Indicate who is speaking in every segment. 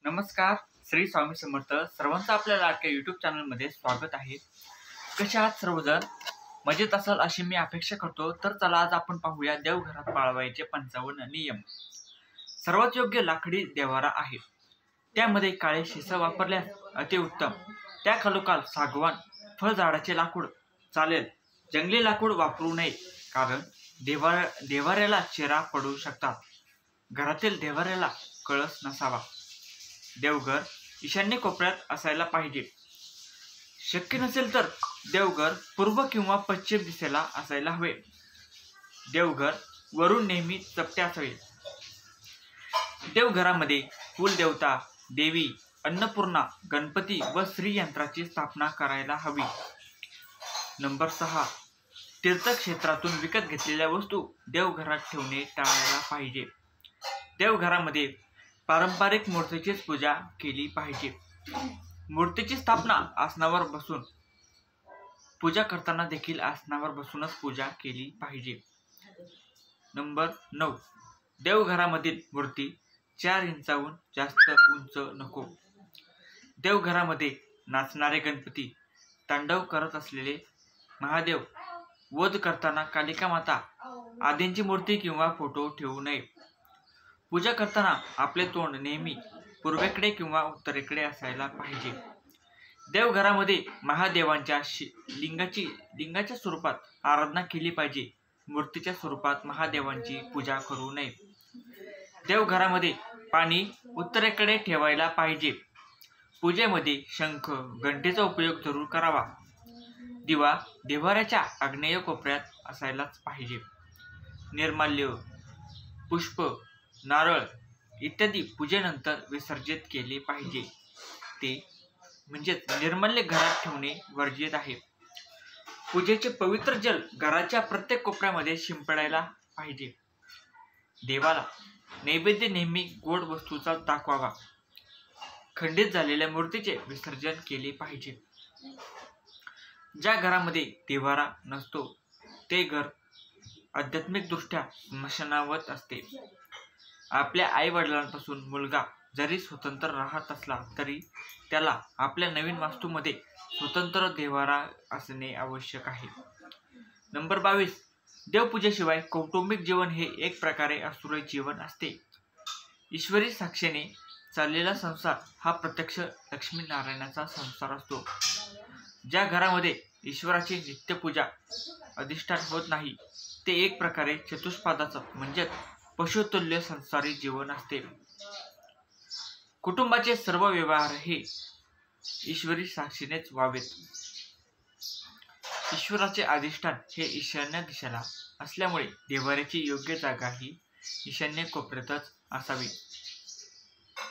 Speaker 1: नमस्कार. श्री स्वामी समर्थ. सर्वांचं आपल्या लाडक्या यूट्यूब चॅनलमध्ये स्वागत आहे. कसे आहात सर्वजण? मजेत असाल अशी मी अपेक्षा करतो. तर चला आज आपण पाहूया देवघरात पाळावयाचे 55 नियम. सर्वात योग्य लाकडी देवारा आहे. त्यामध्ये काळे शिसा वापरल्यास अतिउत्तम. त्या खालोखाल सागवान फळझाडाचे लाकूड चालेल. जंगली लाकूड वापरू नये, कारण देवाऱ्याला चिरा पडू शकतात. घरातील देवाऱ्याला कळस नसावा. देवघर ईशान्य कोपऱ्यात असायला पाहिजे. शक्य नसेल तर देवघर पूर्व किंवा पश्चिम दिशेला असायला हवे. देवघर वरून नेहमी चपटे असावे. देवघरामध्ये कुलदेवता, देवी, अन्नपूर्णा, गणपती व श्रीयंत्राची स्थापना करायला हवी. नंबर 6. तीर्थक्षेत्रातून विकत घेतलेल्या वस्तू देवघरात ठेवणे टाळायला पाहिजे. देवघरामध्ये पारंपरिक मूर्तीचीच पूजा केली पाहिजे. मूर्तीची स्थापना आसनावर बसून, पूजा करताना देखील आसनावर बसूनच पूजा केली पाहिजे. नंबर 9. देवघरामधील मूर्ती 4 इंचाहून जास्त उंच नको. देवघरामध्ये नाचणारे गणपती, तांडव करत असलेले महादेव, वध करताना कालिका माता आदींची मूर्ती किंवा फोटो ठेवू नये. पूजा करताना आपले तोंड नेहमी पूर्वेकडे किंवा उत्तरेकडे असायला पाहिजे. देवघरामध्ये महादेवांच्या लिंगाच्या स्वरूपात आराधना केली पाहिजे. मूर्तीच्या स्वरूपात महादेवांची पूजा करू नये. देवघरामध्ये पाणी उत्तरेकडे ठेवायला पाहिजे. पूजेमध्ये शंख, घंटेचा उपयोग जरूर करावा. दिवा देव्हाऱ्याच्या आग्नेय कोपऱ्यात असायलाच पाहिजे. निर्माल्य, पुष्प, नारळ इत्यादी पूजेनंतर विसर्जित केले पाहिजे. ते म्हणजेच निर्माल्य घरात ठेवणे वर्जित आहे. पूजेचे पवित्र जल घराच्या प्रत्येक कोपऱ्यामध्ये शिंपडायला पाहिजे. देवाला नैवेद्य नेहमी गोड वस्तूचा दाखवावा. खंडित झालेल्या मूर्तीचे विसर्जन केले पाहिजे. ज्या घरामध्ये देवारा नसतो ते घर आध्यात्मिकदृष्ट्या स्मशानावत असते. आपल्या आई वडिलांपासून मुलगा जरी स्वतंत्र राहत असला तरी त्याला आपल्या नवीन वास्तूमध्ये स्वतंत्र देवारा असणे आवश्यक आहे. नंबर 22. देवपूजेशिवाय कौटुंबिक जीवन हे एक प्रकारे असुरक्षित जीवन असते. ईश्वरी साक्षीने चाललेला संसार हा प्रत्यक्ष लक्ष्मीनारायणाचा संसार असतो. ज्या घरामध्ये ईश्वराची नित्यपूजा अधिष्ठान होत नाही ते एक प्रकारे चतुष्पादाचं म्हणजेच पशुतुल्य संसारी जीवन असते. कुटुंबाचे सर्व व्यवहार हे ईश्वरी साक्षीनेच व्हावेत. ईश्वराचे अधिष्ठान हे ईशान्य दिशेला असल्यामुळे देवाऱ्याची योग्य जागा ही ईशान्य कोपऱ्यातच असावी.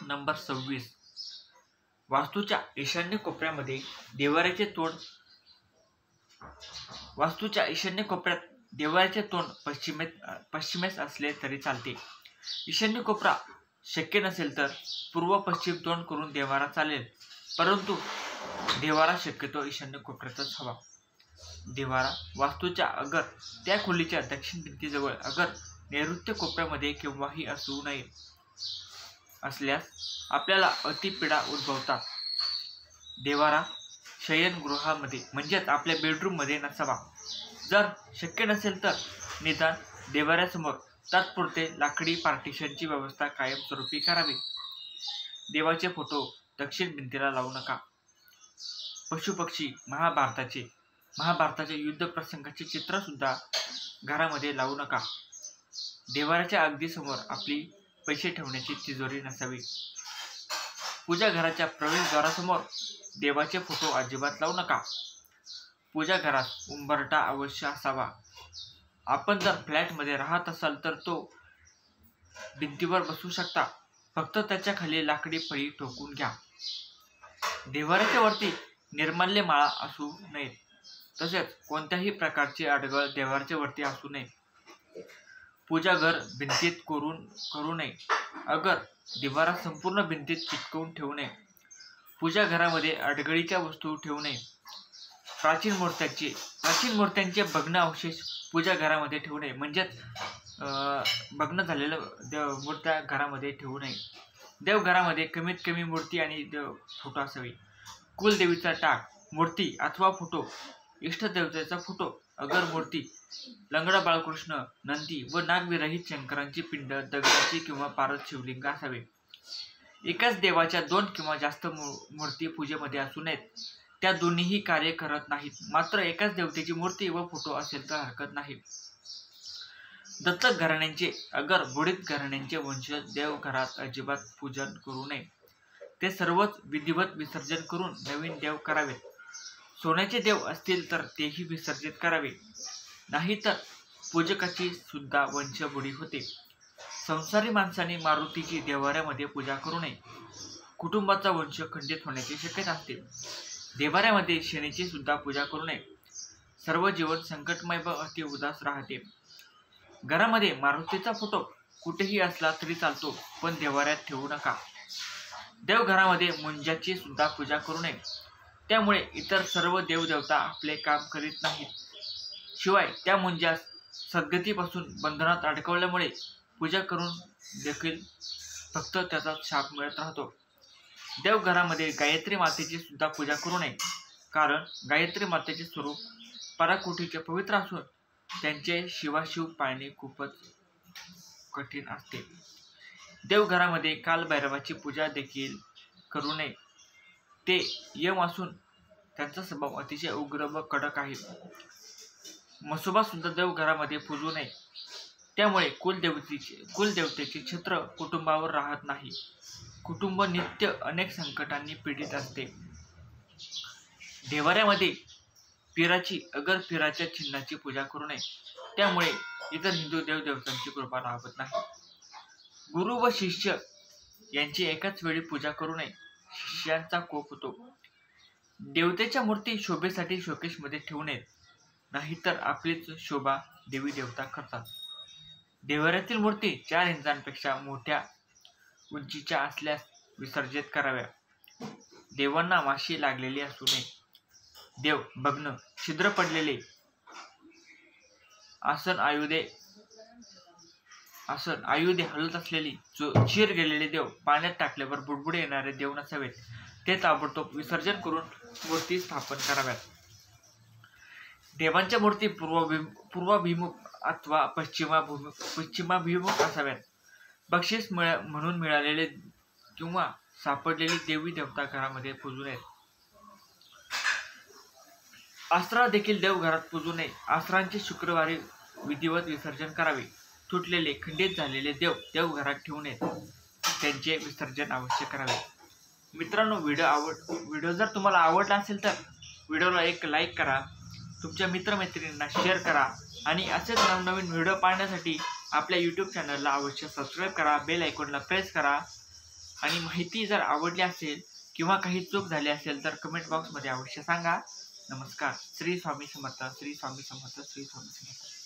Speaker 1: नंबर 26. वास्तूच्या ईशान्य कोपऱ्यामध्ये देवाऱ्याचे तोंड पश्चिमेस असले तरी चालते. ईशान्य कोपरा शक्य नसेल तर पूर्व पश्चिम तोंड करून देवारा चालेल, परंतु देवारा शक्यतो ईशान्य कोपऱ्यातच हवा. देवारा वास्तूच्या अगर त्या खोलीच्या दक्षिण भिंतीजवळ अगर नैऋत्य कोपऱ्यामध्ये केव्हाही असू नये. असल्यास आपल्याला अतिपीडा उद्भवतात. देवारा शयनगृहामध्ये म्हणजेच आपल्या बेडरूममध्ये नसावा. जर शक्य नसेल तर निदान देवाऱ्यासमोर तात्पुरते लाकडी पार्टिशनची व्यवस्था कायमस्वरूपी करावी. देवाचे फोटो दक्षिण भिंतीला लावू नका. पशुपक्षी, महाभारताचे युद्ध प्रसंगाचे चित्र सुद्धा घरामध्ये लावू नका. देवाऱ्याच्या अगदी समोर आपली पैसे ठेवण्याची तिजोरी नसावी. पूजा घराच्या प्रवेशद्वारासमोर देवाचे फोटो अजिबात लावू नका. पूजा घरात उंबरठा अवश्य असावा. आपण जर फ्लॅटमध्ये राहत असाल तर तो भिंतीवर बसू शकता, फक्त त्याच्या खाली लाकडी फळी ठोकून घ्या. देवाऱ्याच्या वरती निर्माल्य माळा असू नयेत. तसेच कोणत्याही प्रकारची अडगळ देवाऱ्याच्या वरती असू नये. पूजा घर भिंतीत करू नये. अगर देवारा संपूर्ण भिंतीत चिटकवून ठेवू नये. पूजा घरामध्ये अडगळीच्या वस्तू ठेवू नये. प्राचीन मूर्त्यांचे भग्न अवशेष पूजा घरामध्ये ठेवू नये. म्हणजेच भग्न झालेल्या मूर्त्या घरामध्ये ठेवू नये. देवघरामध्ये कमीत कमी मूर्ती आणि फोटो असावे. कुलदेवीचा टाक, मूर्ती अथवा फोटो, इष्टदेवतेचा फोटो, अगर मूर्ती, लंगडा बाळकृष्ण, नंदी व नागविरहित शंकरांची पिंड दगडाची किंवा पारद शिवलिंग असावे. एकाच देवाच्या 2 किंवा जास्त मूर्ती पूजेमध्ये असू नयेत. त्या दोन्हीही कार्य करत नाहीत. मात्र एकाच देवतेची मूर्ती व फोटो असेल तर हरकत नाही. दत्तक घराण्यांचे अगर बुडीत घराण्यांचे वंशज देवघरात अजिबात पूजन करू नये. ते सर्वच विधिवत विसर्जन करून नवीन देव करावेत. सोन्याचे देव असतील तर तेही विसर्जित करावे. नाहीतर पूजकाची सुद्धा वंशबुडी होते. संसारी माणसाने मारुतीची देवाऱ्यामध्ये पूजा करू नये. कुटुंबाचा वंश खंडित होण्याची शक्यता असते. देवाऱ्यामध्ये शनीची सुद्धा पूजा करू नये. सर्व जीवन संकटमय व अति उदास राहते. घरामध्ये मारुतीचा फोटो कुठेही असला तरी चालतो, पण देवाऱ्यात ठेवू नका. देवघरामध्ये मुंजाची सुद्धा पूजा करू नये. त्यामुळे इतर सर्व देवदेवता आपले काम करीत नाहीत. शिवाय त्या मुंजास सद्गतीपासून बंधनात अडकवल्यामुळे पूजा करून देखील फक्त त्याचा शाप मिळत राहतो. देवघरामध्ये गायत्री मातेची सुद्धा पूजा करू नये. कारण गायत्री मातेचे स्वरूप पराकोटीचे पवित्र असून त्यांचे शिवाशिव पाळणे खूपच कठीण असते. देवघरामध्ये कालभैरवाची पूजा देखील करू नये. ते यम असून त्यांचा स्वभाव अतिशय उग्र व कडक आहे. म्हसोबा सुद्धा देवघरामध्ये पूजू नये. त्यामुळे कुलदेवतेचे छत्र कुटुंबावर राहत नाही. कुटुंब नित्य अनेक संकटांनी पीडित असते. देवाऱ्यामध्ये पिराच्या चिन्हाची पूजा करू नये. त्यामुळे इतर हिंदू देवदेवतांची कृपा लाभत नाही. गुरु व शिष्य यांची एकाच वेळी पूजा करू नये. शिष्यांचा कोप होतो. देवतेच्या मूर्ती शोभेसाठी शोकेशमध्ये ठेवू नयेत. नाहीतर आपलीच शोभा देवी देवता करतात. देवाऱ्यातील मूर्ती 4 इंचांपेक्षा मोठ्या उंचीच्या असल्यास विसर्जित कराव्या. देवांना माशी लागलेली असू नये. देव भग्न, छिद्र पडलेले, आसन आयुधे हलत असलेली, चीर गेलेले देव, पाण्यात टाकल्यावर बुडबुडे येणारे देव नसावेत. ते ताबडतोब विसर्जन करून मूर्ती स्थापन कराव्यात. देवांच्या मूर्ती पूर्वाभिमुख अथवा पश्चिमाभिमुख असाव्यात. बक्षीस म्हणून मिळालेले किंवा सापडलेली देवी देवता घरामध्ये पूजू नयेत. आसरा देखील देवघरात पूजू नये. आसरांचे शुक्रवारी विधिवत विसर्जन करावे. तुटलेले खंडित झालेले देव देवघरात ठेवू नयेत. त्यांचे विसर्जन अवश्य करावे. मित्रांनो, व्हिडिओ जर तुम्हाला आवडला असेल तर व्हिडिओला एक लाईक करा. तुमच्या मित्रमैत्रिणींना शेअर करा आणि असेच नवनवीन व्हिडिओ पाहण्यासाठी आपल्या यूट्यूब चॅनलला अवश्य सबस्क्राईब करा. बेल आयकॉनला प्रेस करा. आणि माहिती जर आवडली असेल किंवा काही चूक झाली असेल तर कमेंट बॉक्समध्ये अवश्य सांगा. नमस्कार. श्री स्वामी समर्थ. श्री स्वामी समर्थ. श्री स्वामी समर्थ.